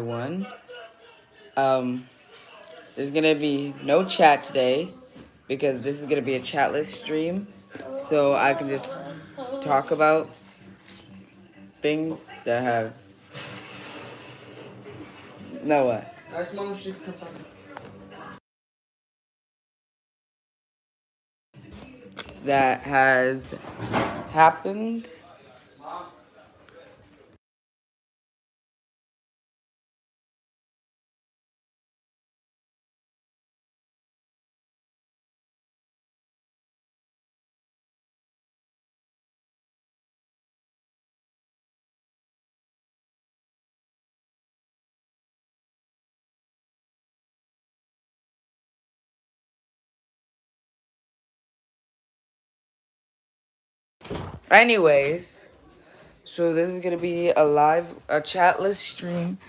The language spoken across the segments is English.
One. Um, there's gonna be no chat today because this is gonna be a chatless stream, so I can just talk about things that have no what that has happened. Anyways, so this is gonna be a chatless stream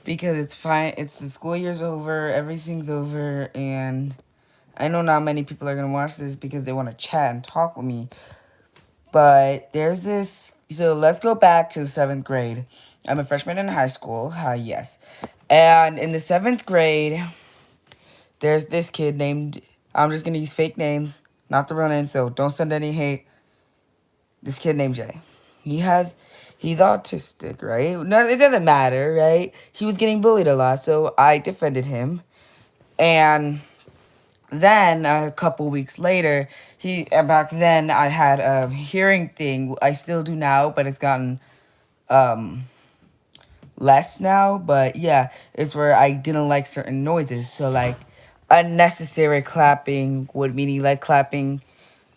because it's fine. It's the school year's over, everything's over, and I know not many people are gonna watch this because they want to chat and talk with me. But there's this. So let's go back to the seventh grade. I'm a freshman in high school. Hi, yes. And in the seventh grade, there's this kid named. I'm just gonna use fake names, not the real name. So don't send any hate. This kid named Jay. He has. He's autistic, right? No, it doesn't matter, right? He was getting bullied a lot, so I defended him. And then a couple weeks later, back then I had a hearing thing. I still do now, but it's gotten um less now. But yeah, it's where I didn't like certain noises. So like unnecessary clapping would meaning like clapping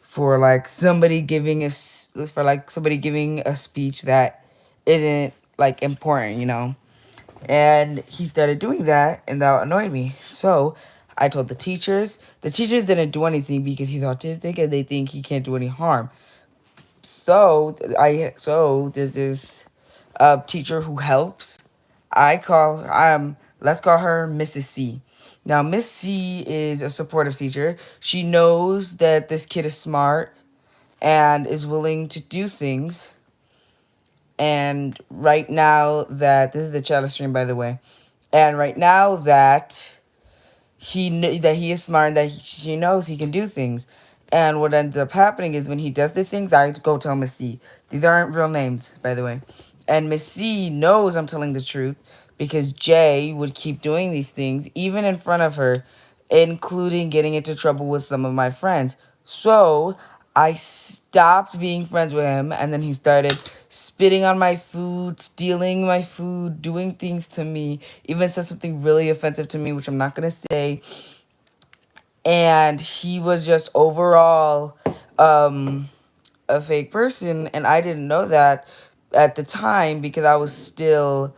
for like somebody giving a speech that isn't like important, and he started doing that, and that annoyed me. So I told the teachers. The teachers didn't do anything because he's autistic and they think he can't do any harm. So there's this teacher who helps. Let's call her Mrs. C. Now Miss C is a supportive teacher. She knows that this kid is smart and is willing to do things. And right now that this is a child stream, by the way, and right now that that he is smart and that she knows he can do things. And what ends up happening is when he does these things, I go tell Miss C. These aren't real names, by the way. And Miss C knows I'm telling the truth because Jay would keep doing these things, even in front of her, including getting into trouble with some of my friends. So I stopped being friends with him, and then he started spitting on my food, stealing my food, doing things to me, even said something really offensive to me, which I'm not going to say. And he was just overall um, a fake person, and I didn't know that at the time because I was still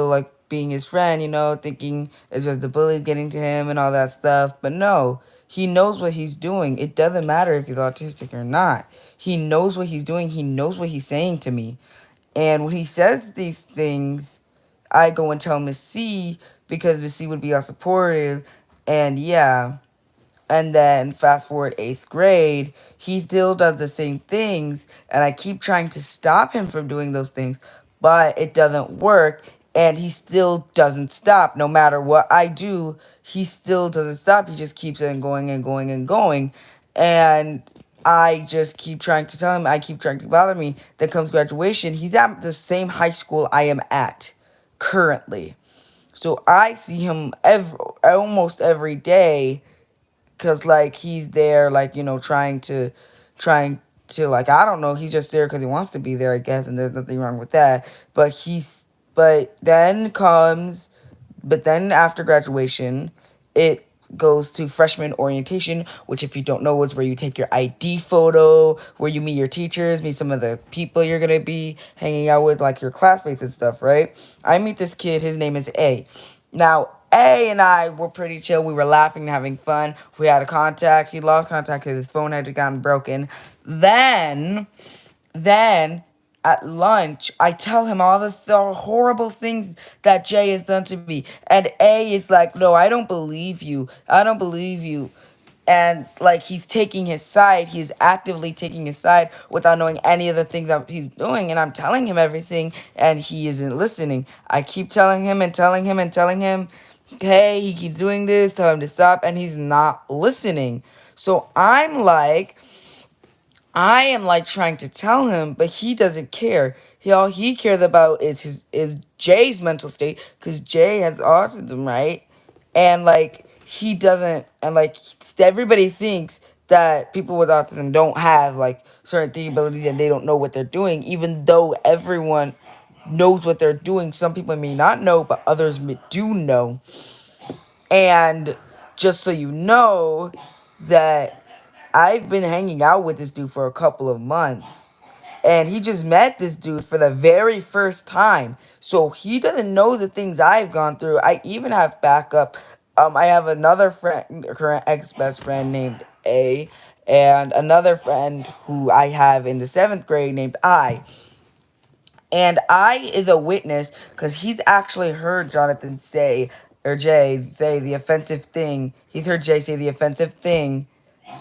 like being his friend, thinking it's just the bullies getting to him and all that stuff. But no, he knows what he's doing. It doesn't matter if he's autistic or not. He knows what he's doing. He knows what he's saying to me. And when he says these things, I go and tell Miss C because Miss C would be all supportive. And yeah, and then fast forward eighth grade, he still does the same things, and I keep trying to stop him from doing those things, but it doesn't work, and he still doesn't stop. No matter what I do, he still doesn't stop. He just keeps on going and going and going, and I just keep trying to tell him. I keep trying to bother me. Then comes graduation. He's at the same high school I am at currently, so I see him almost every day because like he's there like trying to like I don't know, he's just there because he wants to be there, I guess, and there's nothing wrong with that. But then comes but then after graduation, it goes to freshman orientation, which if you don't know is where you take your ID photo, where you meet your teachers, meet some of the people you're gonna be hanging out with, like your classmates and stuff, right? I meet this kid, his name is A. Now A and I were pretty chill. We were laughing and having fun. We had a contact. He lost contact because his phone had gotten broken. Then at lunch, I tell him all the horrible things that Jay has done to me. And A is like, no, I don't believe you. I don't believe you. and like he's taking his side, he's actively taking his side without knowing any of the things that he's doing, and I'm telling him everything and he isn't listening. I keep telling him and telling him and telling him, hey, he keeps doing this, tell him to stop, and he's not listening. So I am like trying to tell him, but he doesn't care. All he cares about is Jay's mental state, because Jay has autism, right? And like he doesn't, and like everybody thinks that people with autism don't have like certain thing abilities and they don't know what they're doing, even though everyone knows what they're doing. Some people may not know, but others do know. And just so you know, that I've been hanging out with this dude for a couple of months. And he just met this dude for the very first time. So he doesn't know the things I've gone through. I even have backup. I have another friend, current ex best friend named A, and another friend who I have in the seventh grade named I. And I is a witness because he's actually heard Jonathan say, or Jay say the offensive thing. He's heard Jay say the offensive thing.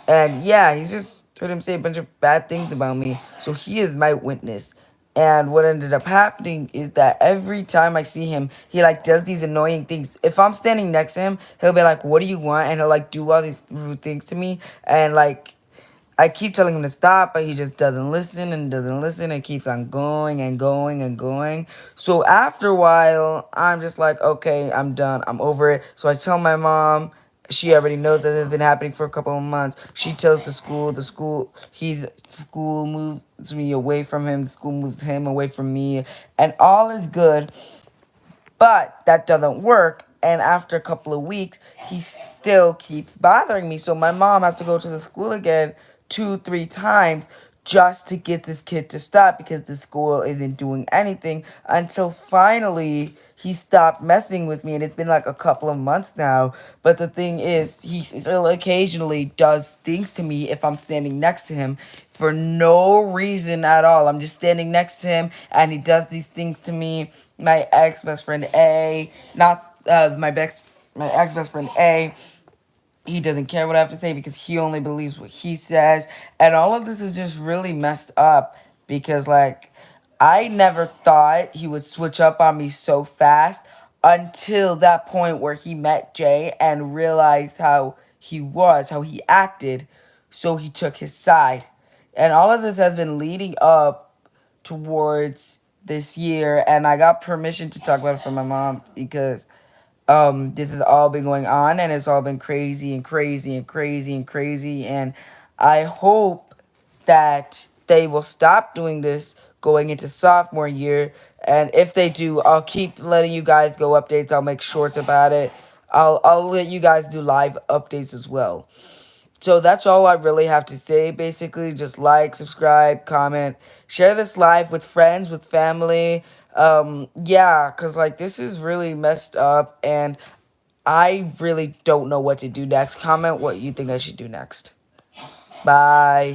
And yeah, he's just heard him say a bunch of bad things about me. So he is my witness. And what ended up happening is that every time I see him, he like does these annoying things. If I'm standing next to him, he'll be like, "What do you want?" And he'll like do all these rude things to me. And like I keep telling him to stop, but he just doesn't listen and doesn't listen and keeps on going and going and going. So after a while, I'm just like, okay, I'm done. I'm over it. So I tell my mom. She already knows that this has been happening for a couple of months. She tells the school moves me away from him. The school moves him away from me. And all is good. But that doesn't work. And after a couple of weeks, he still keeps bothering me. So my mom has to go to the school again 2, 3 times just to get this kid to stop, because the school isn't doing anything until finally he stopped messing with me. And it's been like a couple of months now. But the thing is, he still occasionally does things to me if I'm standing next to him for no reason at all. I'm just standing next to him and he does these things to me. My ex best friend A, not my ex best friend A, he doesn't care what I have to say because he only believes what he says. And all of this is just really messed up because, like, I never thought he would switch up on me so fast until that point where he met Jay and realized how he acted. So he took his side. And all of this has been leading up towards this year. And I got permission to talk about it from my mom because this has all been going on and it's all been crazy and crazy and crazy and crazy. And I hope that they will stop doing this going into sophomore year. And if they do, I'll keep letting you guys go updates. I'll make shorts about it. I'll let you guys do live updates as well. So that's all I really have to say. Basically, just like, subscribe, comment, share this live with friends, with family. Yeah, cause like this is really messed up, and I really don't know what to do next. Comment what you think I should do next. Bye.